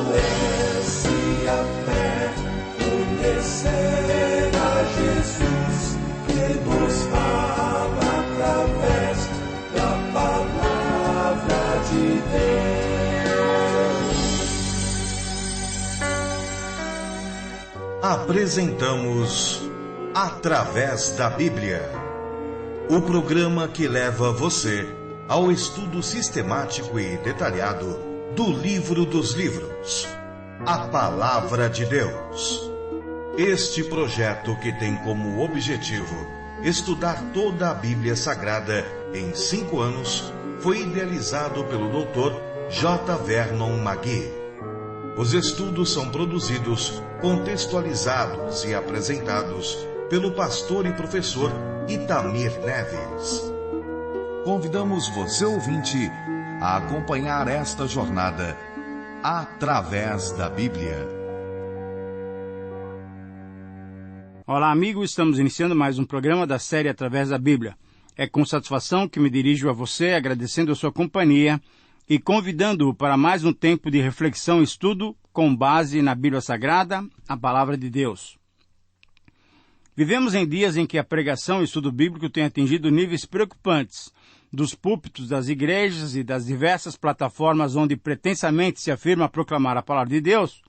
fortalece a fé, conhecer a Jesus, que nos fala através da palavra de Deus. Apresentamos Através da Bíblia, o programa que leva você ao estudo sistemático e detalhado do livro dos livros, a Palavra de Deus. Este projeto, que tem como objetivo estudar toda a Bíblia Sagrada em 5 anos, foi idealizado pelo Dr. J. Vernon McGee. Os estudos são produzidos, contextualizados e apresentados pelo pastor e professor Itamir Neves. Convidamos você, ouvinte, a acompanhar esta jornada através da Bíblia. Olá, amigos, estamos iniciando mais um programa da série Através da Bíblia. É com satisfação que me dirijo a você, agradecendo a sua companhia e convidando-o para mais um tempo de reflexão e estudo com base na Bíblia Sagrada, a Palavra de Deus. Vivemos em dias em que a pregação e o estudo bíblico têm atingido níveis preocupantes. Dos púlpitos das igrejas e das diversas plataformas onde pretensamente se afirma proclamar a Palavra de Deus,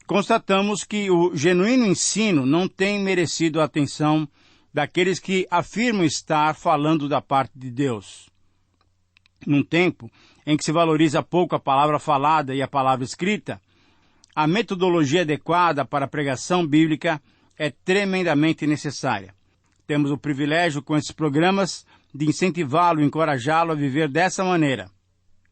constatamos que o genuíno ensino não tem merecido a atenção daqueles que afirmam estar falando da parte de Deus. Num tempo em que se valoriza pouco a palavra falada e a palavra escrita, a metodologia adequada para a pregação bíblica é tremendamente necessária. Temos o privilégio, com esses programas, de incentivá-lo e encorajá-lo a viver dessa maneira.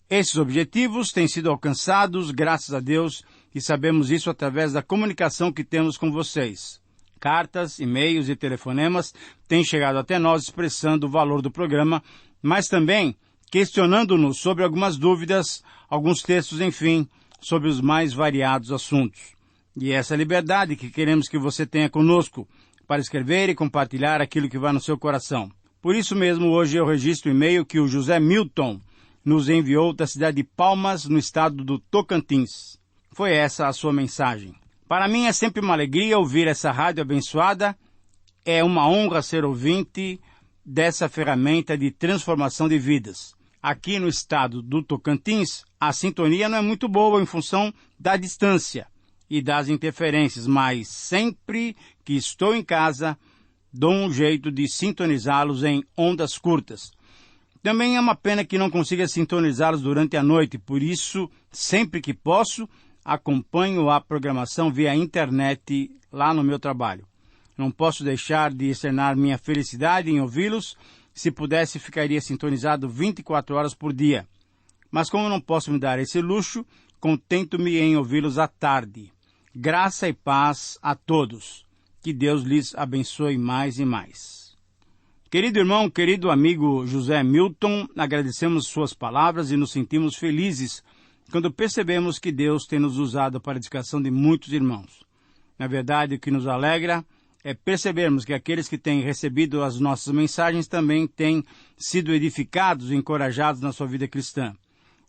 Esses objetivos têm sido alcançados, graças a Deus, e sabemos isso através da comunicação que temos com vocês. Cartas, e-mails e telefonemas têm chegado até nós expressando o valor do programa, mas também questionando-nos sobre algumas dúvidas, alguns textos, enfim, sobre os mais variados assuntos. E essa liberdade que queremos que você tenha conosco para escrever e compartilhar aquilo que vai no seu coração. Por isso mesmo, hoje eu registro o e-mail que o José Milton nos enviou da cidade de Palmas, no estado do Tocantins. Foi essa a sua mensagem. Para mim é sempre uma alegria ouvir essa rádio abençoada. É uma honra ser ouvinte dessa ferramenta de transformação de vidas. Aqui no estado do Tocantins, a sintonia não é muito boa em função da distância e das interferências, mas sempre que estou em casa, dou um jeito de sintonizá-los em ondas curtas. Também é uma pena que não consiga sintonizá-los durante a noite, por isso, sempre que posso, acompanho a programação via internet lá no meu trabalho. Não posso deixar de externar minha felicidade em ouvi-los. Se pudesse, ficaria sintonizado 24 horas por dia. Mas como não posso me dar esse luxo, contento-me em ouvi-los à tarde. Graça e paz a todos. Que Deus lhes abençoe mais e mais. Querido irmão, querido amigo José Milton, agradecemos suas palavras e nos sentimos felizes quando percebemos que Deus tem nos usado para a edificação de muitos irmãos. Na verdade, o que nos alegra é percebermos que aqueles que têm recebido as nossas mensagens também têm sido edificados e encorajados na sua vida cristã.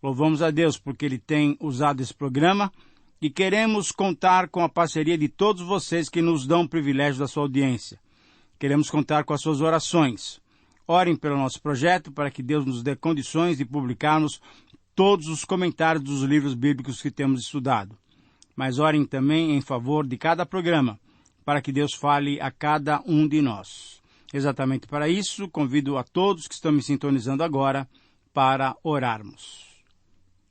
Louvamos a Deus porque Ele tem usado esse programa e queremos contar com a parceria de todos vocês que nos dão o privilégio da sua audiência. Queremos contar com as suas orações. Orem pelo nosso projeto para que Deus nos dê condições de publicarmos todos os comentários dos livros bíblicos que temos estudado. Mas orem também em favor de cada programa, para que Deus fale a cada um de nós. Exatamente para isso, convido a todos que estão me sintonizando agora para orarmos.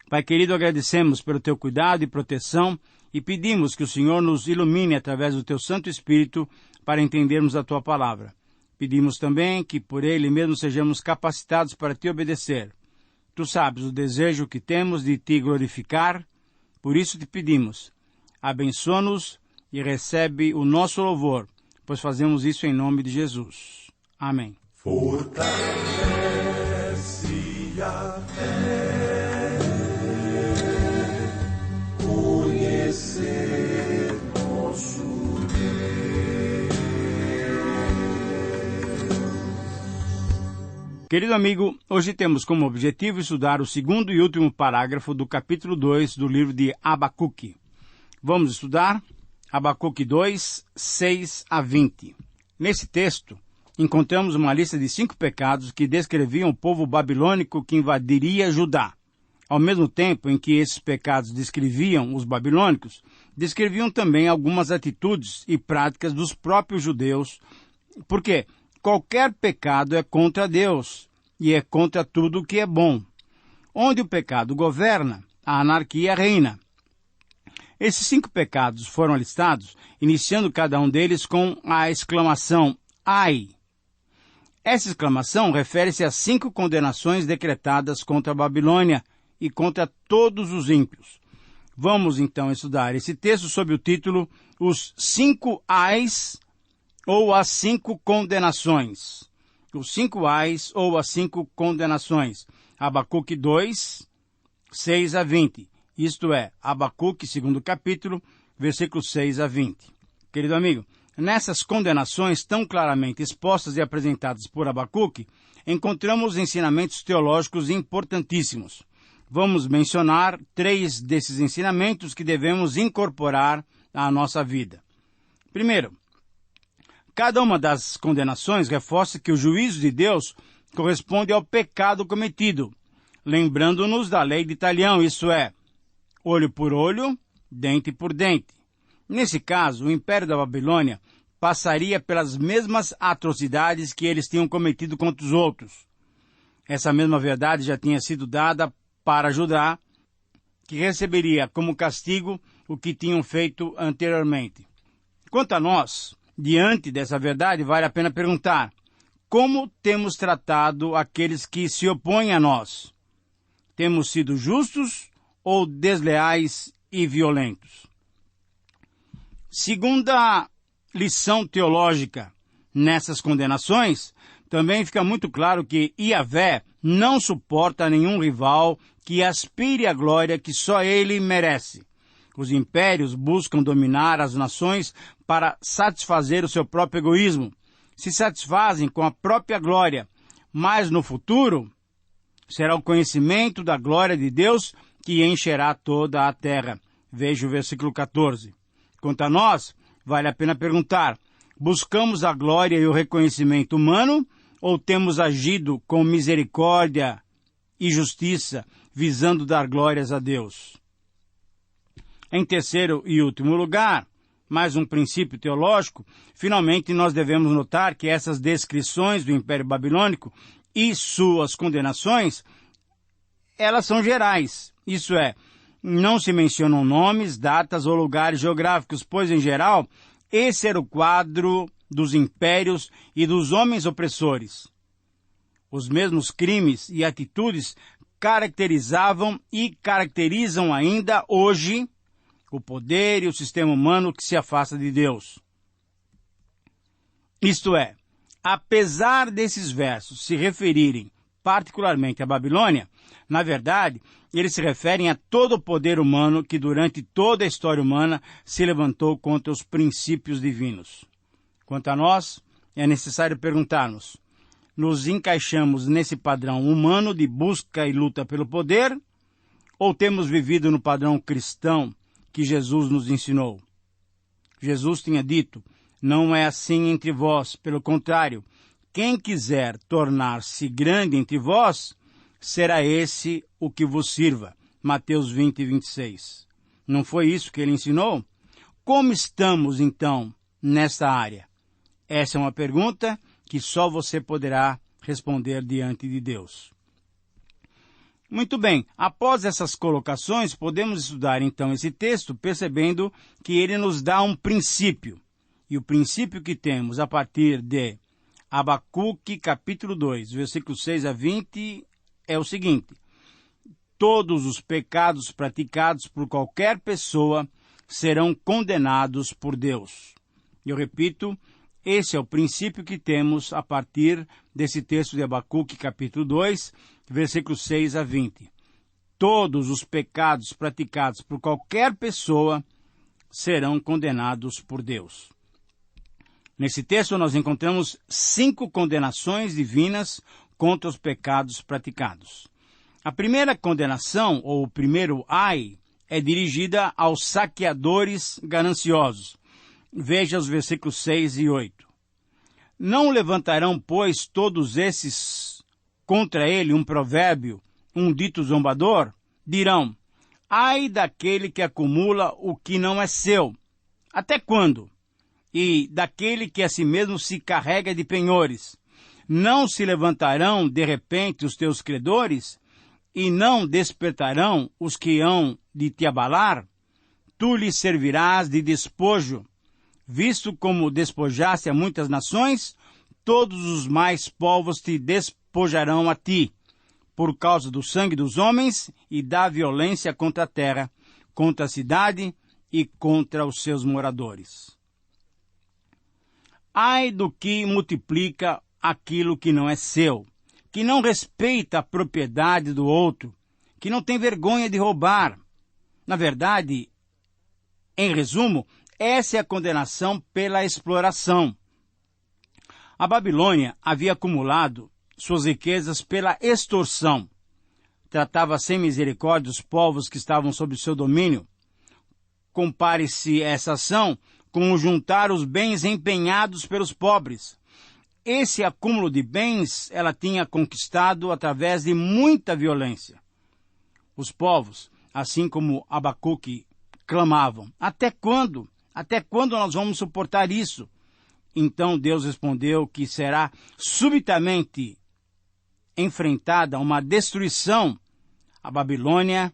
Pai querido, agradecemos pelo teu cuidado e proteção e pedimos que o Senhor nos ilumine através do teu Santo Espírito para entendermos a tua palavra. Pedimos também que por ele mesmo sejamos capacitados para te obedecer. Tu sabes o desejo que temos de te glorificar, por isso te pedimos, abençoa-nos e recebe o nosso louvor, pois fazemos isso em nome de Jesus. Amém. Fortalece a fé, conhecer nosso Deus. Querido amigo, hoje temos como objetivo estudar o segundo e último parágrafo do capítulo 2 do livro de Abacuque. Vamos estudar Abacuque 2, 6 a 20. Nesse texto, encontramos uma lista de 5 pecados que descreviam o povo babilônico que invadiria Judá. Ao mesmo tempo em que esses pecados descreviam os babilônicos, descreviam também algumas atitudes e práticas dos próprios judeus, porque qualquer pecado é contra Deus e é contra tudo o que é bom. Onde o pecado governa, a anarquia reina. Esses 5 pecados foram listados, iniciando cada um deles com a exclamação Ai! Essa exclamação refere-se a 5 condenações decretadas contra a Babilônia e contra todos os ímpios. Vamos então estudar esse texto sob o título Os 5 Ais ou as 5 condenações. Os 5 ais ou as 5 condenações. Abacuque 2, 6 a 20. Isto é, Abacuque, segundo capítulo, versículos 6 a 20. Querido amigo, nessas condenações tão claramente expostas e apresentadas por Abacuque, encontramos ensinamentos teológicos importantíssimos. Vamos mencionar 3 desses ensinamentos que devemos incorporar à nossa vida. Primeiro, cada uma das condenações reforça que o juízo de Deus corresponde ao pecado cometido, lembrando-nos da lei de Talião, isso é, olho por olho, dente por dente. Nesse caso, o Império da Babilônia passaria pelas mesmas atrocidades que eles tinham cometido contra os outros. Essa mesma verdade já tinha sido dada para Judá, que receberia como castigo o que tinham feito anteriormente. Quanto a nós, diante dessa verdade, vale a pena perguntar: como temos tratado aqueles que se opõem a nós? Temos sido justos ou desleais e violentos? Segunda lição teológica nessas condenações, também fica muito claro que Yahvé não suporta nenhum rival que aspire à glória que só ele merece. Os impérios buscam dominar as nações para satisfazer o seu próprio egoísmo. Se satisfazem com a própria glória, mas no futuro será o conhecimento da glória de Deus que encherá toda a terra. Veja o versículo 14. Quanto a nós, vale a pena perguntar: buscamos a glória e o reconhecimento humano ou temos agido com misericórdia e justiça, visando dar glórias a Deus? Em terceiro e último lugar, mais um princípio teológico, finalmente nós devemos notar que essas descrições do Império Babilônico e suas condenações, elas são gerais. Isso é, não se mencionam nomes, datas ou lugares geográficos, pois, em geral, esse era o quadro dos impérios e dos homens opressores. Os mesmos crimes e atitudes caracterizavam e caracterizam ainda hoje o poder e o sistema humano que se afasta de Deus. Isto é, apesar desses versos se referirem particularmente à Babilônia, na verdade, eles se referem a todo o poder humano que durante toda a história humana se levantou contra os princípios divinos. Quanto a nós, é necessário perguntarmos: nos encaixamos nesse padrão humano de busca e luta pelo poder, ou temos vivido no padrão cristão que Jesus nos ensinou? Jesus tinha dito: não é assim entre vós, pelo contrário, quem quiser tornar-se grande entre vós, será esse o que vos sirva. Mateus 20, 26. Não foi isso que ele ensinou? Como estamos, então, nesta área? Essa é uma pergunta que só você poderá responder diante de Deus. Muito bem, após essas colocações, podemos estudar então esse texto, percebendo que ele nos dá um princípio. E o princípio que temos a partir de Abacuque, capítulo 2, versículos 6 a 20, é o seguinte: todos os pecados praticados por qualquer pessoa serão condenados por Deus. Eu repito, esse é o princípio que temos a partir desse texto de Abacuque, capítulo 2, versículos 6 a 20. Todos os pecados praticados por qualquer pessoa serão condenados por Deus. Nesse texto nós encontramos 5 condenações divinas contra os pecados praticados. A primeira condenação, ou o primeiro ai, é dirigida aos saqueadores gananciosos. Veja os versículos 6 e 8. Não levantarão, pois, todos esses contra ele um provérbio, um dito zombador? Dirão, ai daquele que acumula o que não é seu. Até quando? E daquele que a si mesmo se carrega de penhores. Não se levantarão, de repente, os teus credores? E não despertarão os que hão de te abalar? Tu lhes servirás de despojo. Visto como despojaste a muitas nações, todos os mais povos te despojarão a ti, por causa do sangue dos homens e da violência contra a terra, contra a cidade e contra os seus moradores. Ai do que multiplica aquilo que não é seu, que não respeita a propriedade do outro, que não tem vergonha de roubar. Na verdade, em resumo, essa é a condenação pela exploração. A Babilônia havia acumulado suas riquezas pela extorsão. Tratava sem misericórdia os povos que estavam sob seu domínio. Compare-se essa ação com o juntar os bens empenhados pelos pobres. Esse acúmulo de bens ela tinha conquistado através de muita violência. Os povos, assim como Abacuque, clamavam, até quando? Até quando nós vamos suportar isso? Então Deus respondeu que será subitamente enfrentada uma destruição. A Babilônia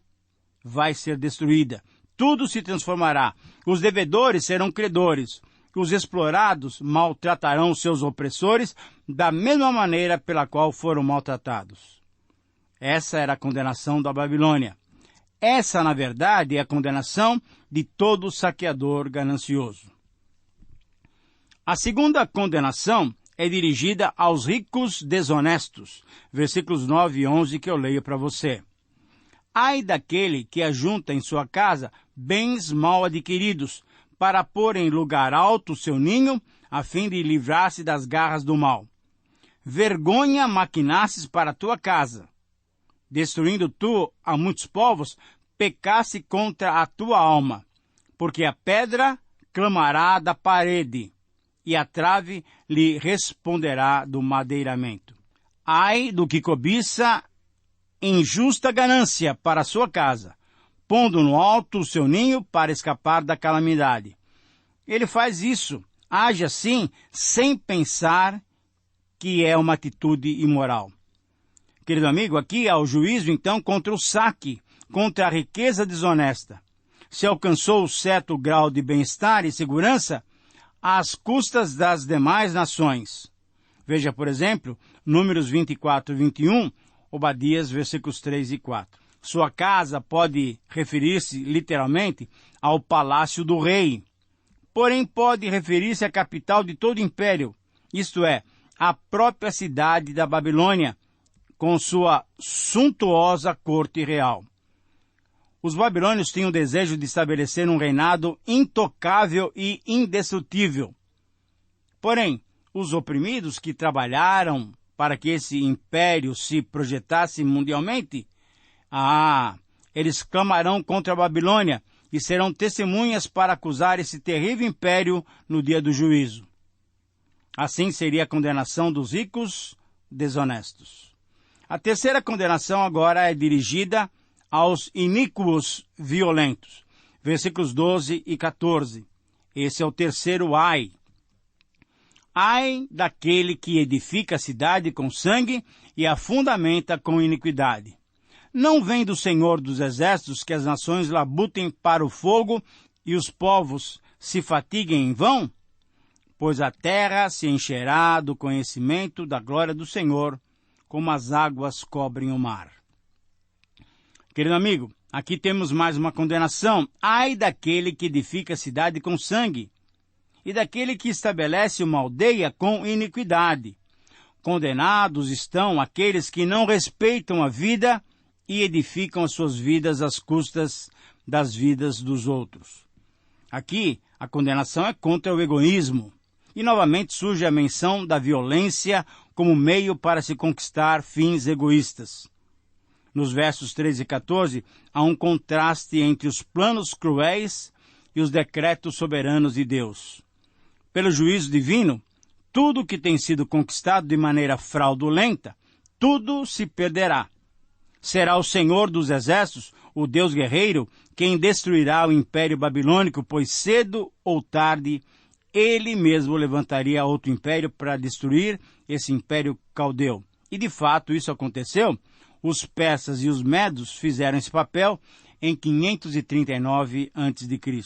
vai ser destruída. Tudo se transformará. Os devedores serão credores. Os explorados maltratarão seus opressores da mesma maneira pela qual foram maltratados. Essa era a condenação da Babilônia. Essa, na verdade, é a condenação de todo saqueador ganancioso. A segunda condenação é dirigida aos ricos desonestos. Versículos 9 e 11 que eu leio para você. Ai daquele que ajunta em sua casa bens mal adquiridos, para pôr em lugar alto o seu ninho, a fim de livrar-se das garras do mal. Vergonha maquinasses para a tua casa. Destruindo tu a muitos povos, pecasse contra a tua alma, porque a pedra clamará da parede, e a trave lhe responderá do madeiramento. Ai do que cobiça injusta ganância para a sua casa, pondo no alto o seu ninho para escapar da calamidade. Ele faz isso, age assim, sem pensar que é uma atitude imoral. Querido amigo, aqui há o juízo, então, contra o saque, contra a riqueza desonesta. Se alcançou certo grau de bem-estar e segurança às custas das demais nações. Veja, por exemplo, Números 24 e 21, Obadias, versículos 3 e 4. Sua casa pode referir-se, literalmente, ao palácio do rei. Porém, pode referir-se à capital de todo o império, isto é, à própria cidade da Babilônia, com sua suntuosa corte real. Os babilônios tinham o desejo de estabelecer um reinado intocável e indestrutível. Porém, os oprimidos que trabalharam para que esse império se projetasse mundialmente, eles clamarão contra a Babilônia e serão testemunhas para acusar esse terrível império no dia do juízo. Assim seria a condenação dos ricos desonestos. A terceira condenação agora é dirigida aos iníquos violentos. Versículos 12 e 14. Esse é o terceiro ai. Ai daquele que edifica a cidade com sangue e a fundamenta com iniquidade. Não vem do Senhor dos Exércitos que as nações labutem para o fogo e os povos se fatiguem em vão? Pois a terra se encherá do conhecimento da glória do Senhor, como as águas cobrem o mar. Querido amigo, aqui temos mais uma condenação. Ai daquele que edifica a cidade com sangue, e daquele que estabelece uma aldeia com iniquidade. Condenados estão aqueles que não respeitam a vida e edificam as suas vidas às custas das vidas dos outros. Aqui, a condenação é contra o egoísmo. E novamente surge a menção da violência como meio para se conquistar fins egoístas. Nos versos 13 e 14, há um contraste entre os planos cruéis e os decretos soberanos de Deus. Pelo juízo divino, tudo que tem sido conquistado de maneira fraudulenta, tudo se perderá. Será o Senhor dos Exércitos, o Deus guerreiro, quem destruirá o império babilônico, pois cedo ou tarde ele mesmo levantaria outro império para destruir esse império caldeu. E de fato isso aconteceu. Os persas e os medos fizeram esse papel em 539 a.C.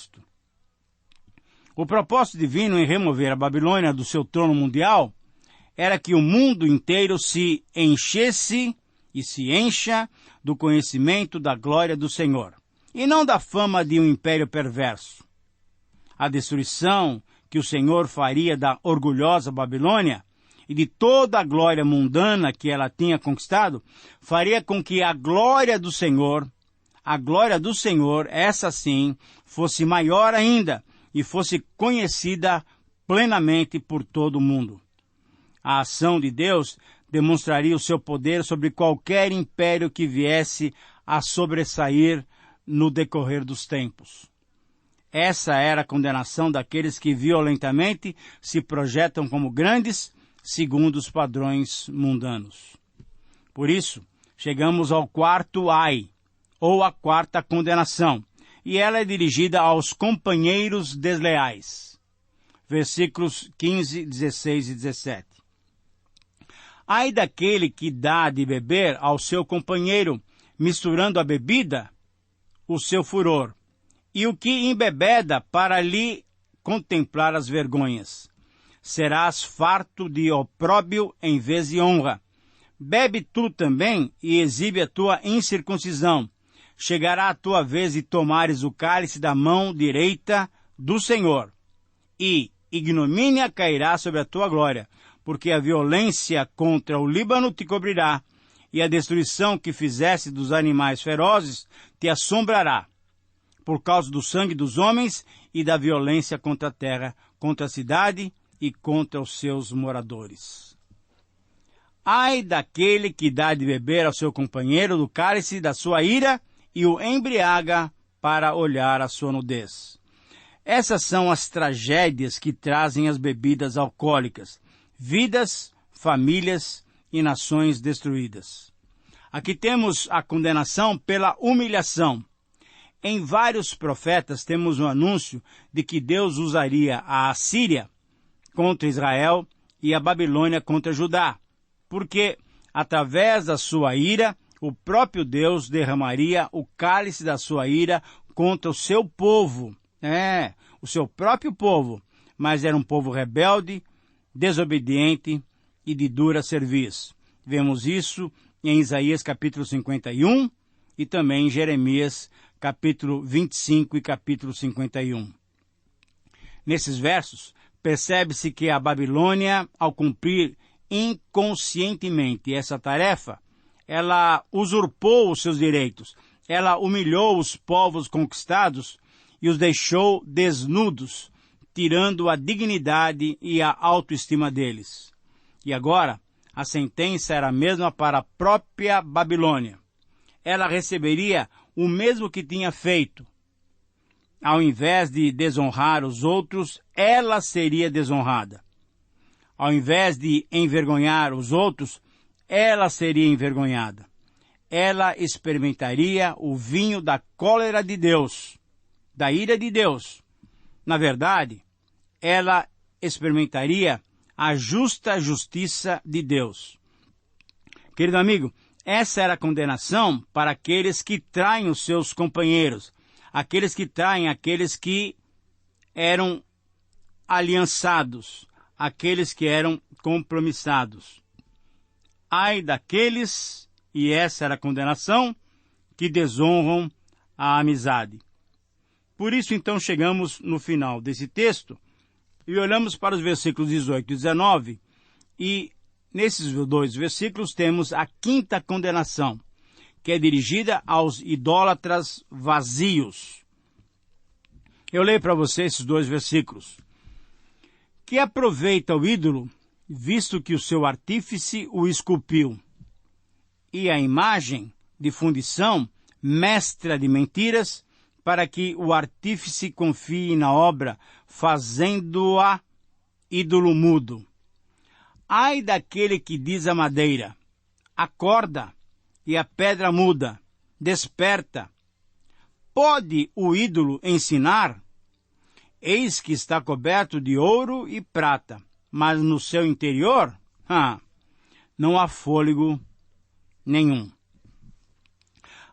O propósito divino em remover a Babilônia do seu trono mundial era que o mundo inteiro se enchesse e se encha do conhecimento da glória do Senhor, e não da fama de um império perverso. A destruição que o Senhor faria da orgulhosa Babilônia e de toda a glória mundana que ela tinha conquistado, faria com que a glória do Senhor, essa sim, fosse maior ainda e fosse conhecida plenamente por todo o mundo. A ação de Deus demonstraria o seu poder sobre qualquer império que viesse a sobressair no decorrer dos tempos. Essa era a condenação daqueles que violentamente se projetam como grandes, segundo os padrões mundanos. Por isso, chegamos ao quarto ai, ou a quarta condenação, e ela é dirigida aos companheiros desleais. Versículos 15, 16 e 17. Ai daquele que dá de beber ao seu companheiro, misturando a bebida, o seu furor, e o que embebeda para lhe contemplar as vergonhas. Serás farto de opróbio em vez de honra. Bebe tu também e exibe a tua incircuncisão. Chegará a tua vez de tomares o cálice da mão direita do Senhor, e ignomínia cairá sobre a tua glória, porque a violência contra o Líbano te cobrirá, e a destruição que fizeste dos animais ferozes te assombrará, por causa do sangue dos homens e da violência contra a terra, contra a cidade e contra os seus moradores. Ai daquele que dá de beber ao seu companheiro do cálice da sua ira e o embriaga para olhar a sua nudez. Essas são as tragédias que trazem as bebidas alcoólicas, vidas, famílias e nações destruídas. Aqui temos a condenação pela humilhação. Em vários profetas temos um anúncio de que Deus usaria a Assíria contra Israel e a Babilônia contra Judá, porque, através da sua ira, o próprio Deus derramaria o cálice da sua ira contra o seu povo. O seu próprio povo, mas era um povo rebelde, desobediente e de dura cerviz. Vemos isso em Isaías capítulo 51 e também em Jeremias capítulo 25 e capítulo 51. Nesses versos, percebe-se que a Babilônia, ao cumprir inconscientemente essa tarefa, ela usurpou os seus direitos, ela humilhou os povos conquistados e os deixou desnudos, tirando a dignidade e a autoestima deles. E agora, a sentença era a mesma para a própria Babilônia. Ela receberia o mesmo que tinha feito. Ao invés de desonrar os outros, ela seria desonrada. Ao invés de envergonhar os outros, ela seria envergonhada. Ela experimentaria o vinho da cólera de Deus, da ira de Deus. Na verdade, ela experimentaria a justa justiça de Deus. Querido amigo, essa era a condenação para aqueles que traem os seus companheiros, aqueles que traem aqueles que eram aliançados, aqueles que eram compromissados. Ai daqueles, e essa era a condenação, que desonram a amizade. Por isso, então, chegamos no final desse texto e olhamos para os versículos 18 e 19, e nesses dois versículos temos a quinta condenação, que é dirigida aos idólatras vazios. Eu leio para você esses dois versículos. Que aproveita o ídolo visto que o seu artífice o esculpiu. E a imagem de fundição, mestra de mentiras, para que o artífice confie na obra, fazendo-a ídolo mudo. Ai daquele que diz à madeira: acorda, e a pedra muda, desperta. Pode o ídolo ensinar? Eis que está coberto de ouro e prata, mas no seu interior, não há fôlego nenhum.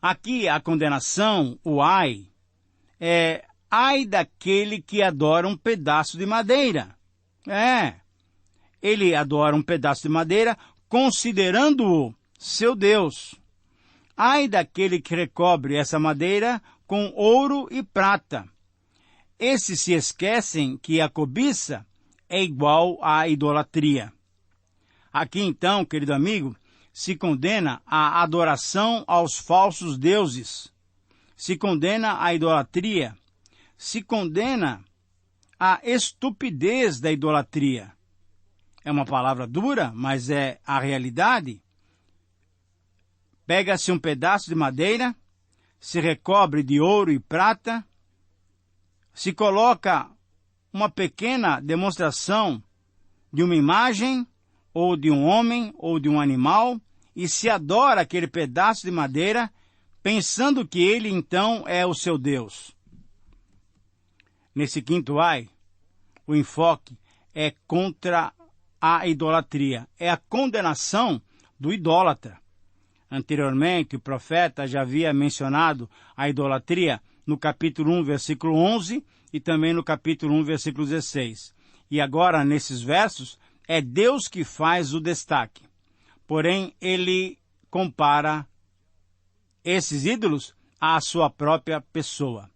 Aqui a condenação, o ai, é ai daquele que adora um pedaço de madeira. Ele adora um pedaço de madeira, considerando-o seu Deus. Ai daquele que recobre essa madeira com ouro e prata. Esses se esquecem que a cobiça é igual à idolatria. Aqui então, querido amigo, se condena a adoração aos falsos deuses, se condena a idolatria, se condena a estupidez da idolatria. É uma palavra dura, mas é a realidade. Pega-se um pedaço de madeira, se recobre de ouro e prata, se coloca uma pequena demonstração de uma imagem, ou de um homem, ou de um animal, e se adora aquele pedaço de madeira, pensando que ele então é o seu Deus. Nesse quinto ai, o enfoque é contra a idolatria, é a condenação do idólatra. Anteriormente, o profeta já havia mencionado a idolatria no capítulo 1, versículo 11, e também no capítulo 1, versículo 16. E agora, nesses versos, é Deus que faz o destaque. Porém, ele compara esses ídolos à sua própria pessoa.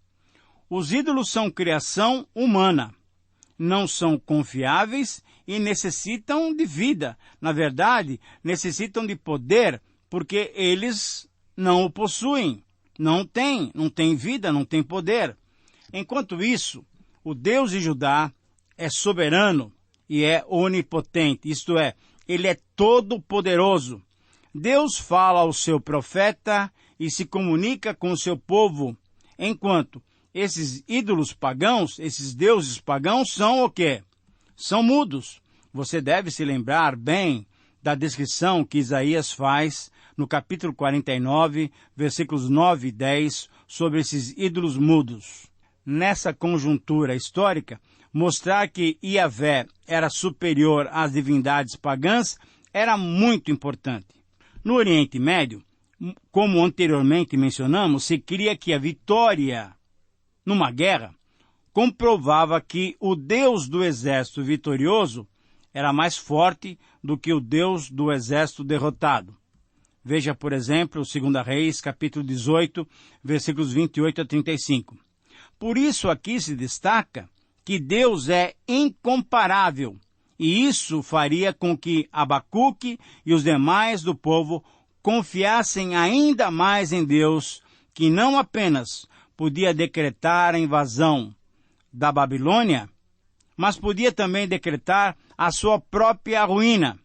Os ídolos são criação humana, não são confiáveis e necessitam de vida. Na verdade, necessitam de poder, porque eles não o possuem. Não tem vida, não tem poder. Enquanto isso, o Deus de Judá é soberano e é onipotente, isto é, ele é todo-poderoso. Deus fala ao seu profeta e se comunica com o seu povo, enquanto esses ídolos pagãos, esses deuses pagãos são o quê? São mudos. Você deve se lembrar bem da descrição que Isaías faz no capítulo 49, versículos 9 e 10, sobre esses ídolos mudos. Nessa conjuntura histórica, mostrar que Yahvé era superior às divindades pagãs era muito importante. No Oriente Médio, como anteriormente mencionamos, se cria que a vitória numa guerra comprovava que o Deus do exército vitorioso era mais forte do que o Deus do exército derrotado. Veja, por exemplo, 2 Reis, capítulo 18, versículos 28 a 35. Por isso aqui se destaca que Deus é incomparável, e isso faria com que Abacuque e os demais do povo confiassem ainda mais em Deus, que não apenas podia decretar a invasão da Babilônia, mas podia também decretar a sua própria ruína.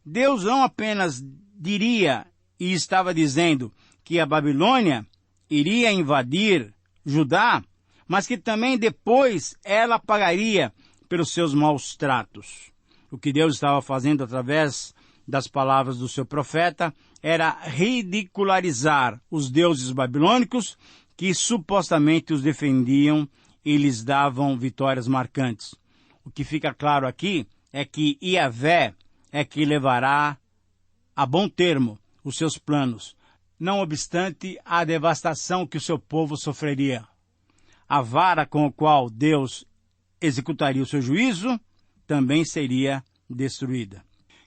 Deus não apenas diria e estava dizendo que a Babilônia iria invadir Judá, mas que também depois ela pagaria pelos seus maus tratos. O que Deus estava fazendo através das palavras do seu profeta era ridicularizar os deuses babilônicos que supostamente os defendiam e lhes davam vitórias marcantes. O que fica claro aqui é que Yahvé é que levará a bom termo os seus planos, não obstante a devastação que o seu povo sofreria. A vara com a qual Deus executaria o seu juízo também seria destruída.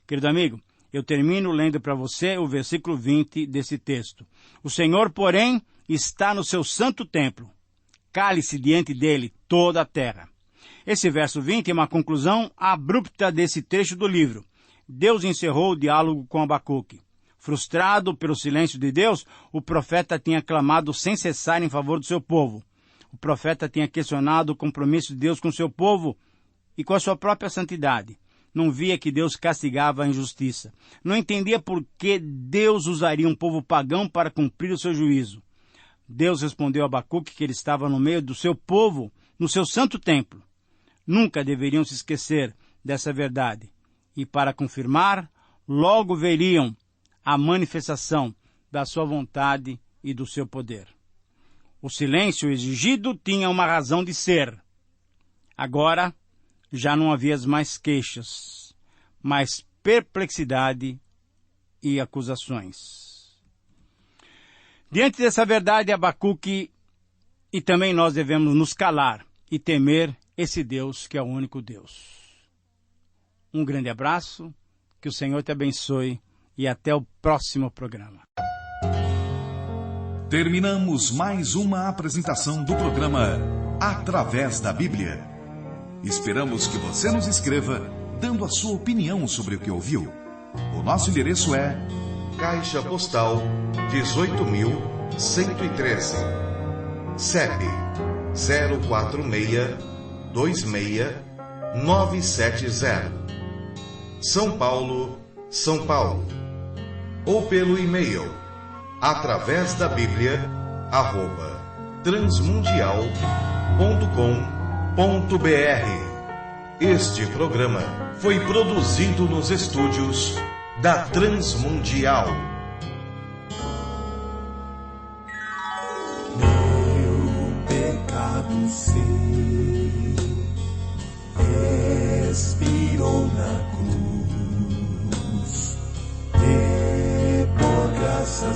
Querido amigo, eu termino lendo para você o versículo 20 desse texto. O Senhor, porém, está no seu santo templo. Cale-se diante dele toda a terra. Esse verso 20 é uma conclusão abrupta desse trecho do livro. Deus encerrou o diálogo com Abacuque. Frustrado pelo silêncio de Deus, o profeta tinha clamado sem cessar em favor do seu povo. O profeta tinha questionado o compromisso de Deus com o seu povo e com a sua própria santidade. não via que Deus castigava a injustiça. Não entendia por que Deus usaria um povo pagão para cumprir o seu juízo. Deus respondeu a Abacuque que ele estava no meio do seu povo, no seu santo templo. Nunca deveriam se esquecer dessa verdade. E para confirmar, logo veriam a manifestação da sua vontade e do seu poder. O silêncio exigido tinha uma razão de ser. Agora, já não havia mais queixas, mas perplexidade e acusações. Diante dessa verdade, Abacuque e também nós devemos nos calar e temer esse Deus que é o único Deus. Um grande abraço, que o Senhor te abençoe e até o próximo programa. Terminamos mais uma apresentação do programa Através da Bíblia. Esperamos que você nos escreva dando a sua opinião sobre o que ouviu. O nosso endereço é Caixa Postal 18.113, CEP 04626-970, São Paulo, São Paulo. Ou pelo e-mail atravésdabiblia@transmundial.com.br. Este programa foi produzido nos estúdios da Transmundial. Meu pecado sei, expirou na cruz, e por graça